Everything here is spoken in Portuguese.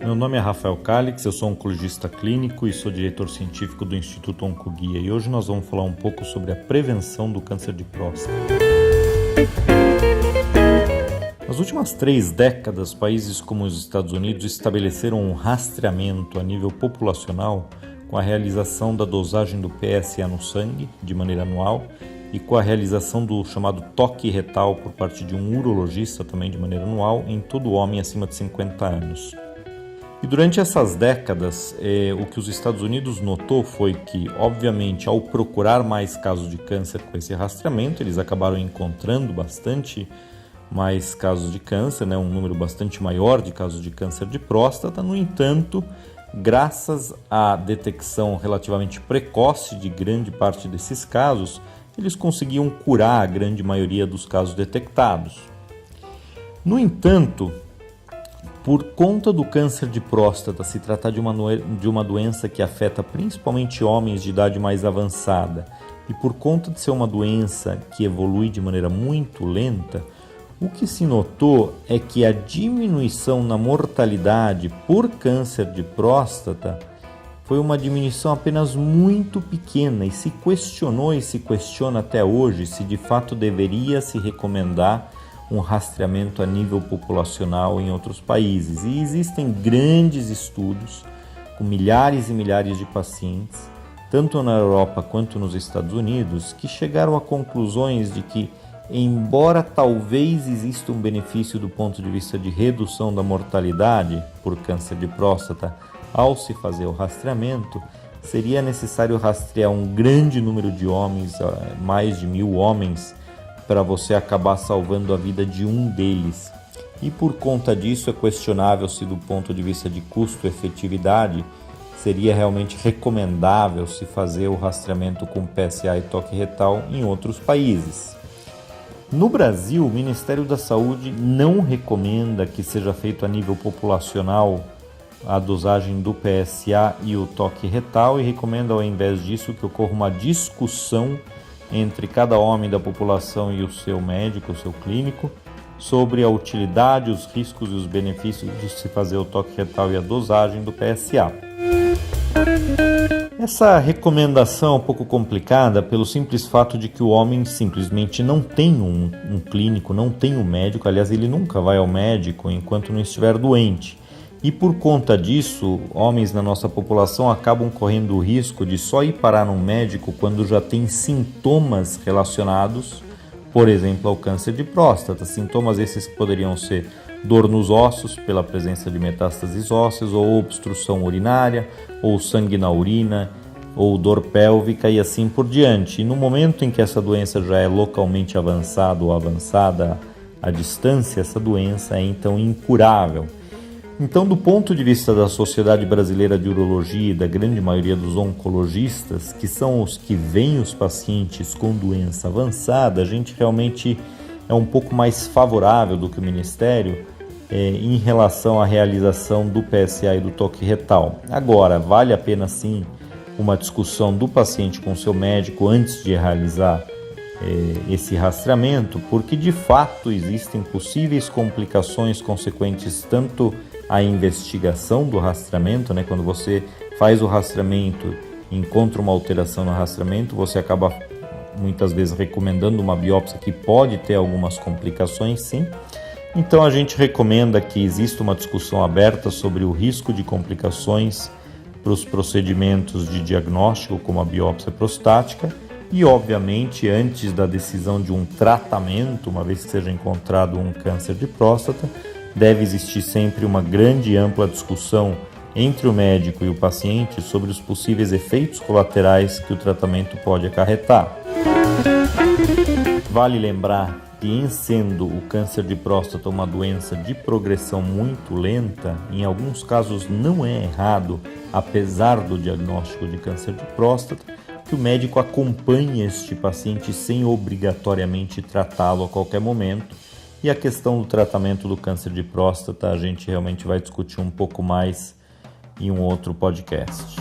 Meu nome é Rafael Calix, eu sou oncologista clínico e sou diretor científico do Instituto Oncoguia, e hoje nós vamos falar um pouco sobre a prevenção do câncer de próstata. Nas últimas 3 décadas, países como os Estados Unidos estabeleceram um rastreamento a nível populacional com a realização da dosagem do PSA no sangue de maneira anual e com a realização do chamado toque retal por parte de um urologista também de maneira anual em todo homem acima de 50 anos. E durante essas décadas, o que os Estados Unidos notou foi que, obviamente, ao procurar mais casos de câncer com esse rastreamento, eles acabaram encontrando bastante mais casos de câncer, um número bastante maior de casos de câncer de próstata. No entanto, graças à detecção relativamente precoce de grande parte desses casos, eles conseguiam curar a grande maioria dos casos detectados. No entanto, por conta do câncer de próstata se tratar de uma doença que afeta principalmente homens de idade mais avançada e por conta de ser uma doença que evolui de maneira muito lenta, o que se notou é que a diminuição na mortalidade por câncer de próstata foi uma diminuição apenas muito pequena e se questionou e se questiona até hoje se de fato deveria se recomendar um rastreamento a nível populacional em outros países. E existem grandes estudos com milhares e milhares de pacientes, tanto na Europa quanto nos Estados Unidos, que chegaram a conclusões de que, embora talvez exista um benefício do ponto de vista de redução da mortalidade por câncer de próstata ao se fazer o rastreamento, seria necessário rastrear um grande número de homens, mais de 1.000 homens, para você acabar salvando a vida de um deles. E por conta disso é questionável se do ponto de vista de custo-efetividade seria realmente recomendável se fazer o rastreamento com PSA e toque retal em outros países. No Brasil, o Ministério da Saúde não recomenda que seja feito a nível populacional a dosagem do PSA e o toque retal e recomenda ao invés disso que ocorra uma discussão entre cada homem da população e o seu médico, o seu clínico, sobre a utilidade, os riscos e os benefícios de se fazer o toque retal e a dosagem do PSA. Essa recomendação é um pouco complicada pelo simples fato de que o homem simplesmente não tem um clínico, não tem um médico, aliás, ele nunca vai ao médico enquanto não estiver doente. E por conta disso, homens na nossa população acabam correndo o risco de só ir parar num médico quando já tem sintomas relacionados, por exemplo, ao câncer de próstata. Sintomas esses que poderiam ser dor nos ossos, pela presença de metástases ósseas, ou obstrução urinária, ou sangue na urina, ou dor pélvica e assim por diante. E no momento em que essa doença já é localmente avançada ou avançada à distância, essa doença é então incurável. Então, do ponto de vista da Sociedade Brasileira de Urologia e da grande maioria dos oncologistas, que são os que veem os pacientes com doença avançada, a gente realmente é um pouco mais favorável do que o Ministério em relação à realização do PSA e do toque retal. Agora, vale a pena sim uma discussão do paciente com seu médico antes de realizar esse rastreamento, porque de fato existem possíveis complicações consequentes tanto à investigação do rastreamento, quando você faz o rastreamento e encontra uma alteração no rastreamento, você acaba muitas vezes recomendando uma biópsia que pode ter algumas complicações, sim. Então a gente recomenda que exista uma discussão aberta sobre o risco de complicações para os procedimentos de diagnóstico, como a biópsia prostática, e obviamente antes da decisão de um tratamento, uma vez que seja encontrado um câncer de próstata, deve existir sempre uma grande e ampla discussão entre o médico e o paciente sobre os possíveis efeitos colaterais que o tratamento pode acarretar. Vale lembrar que, em sendo o câncer de próstata uma doença de progressão muito lenta, em alguns casos não é errado, apesar do diagnóstico de câncer de próstata, que o médico acompanhe este paciente sem obrigatoriamente tratá-lo a qualquer momento. E a questão do tratamento do câncer de próstata a gente realmente vai discutir um pouco mais em um outro podcast.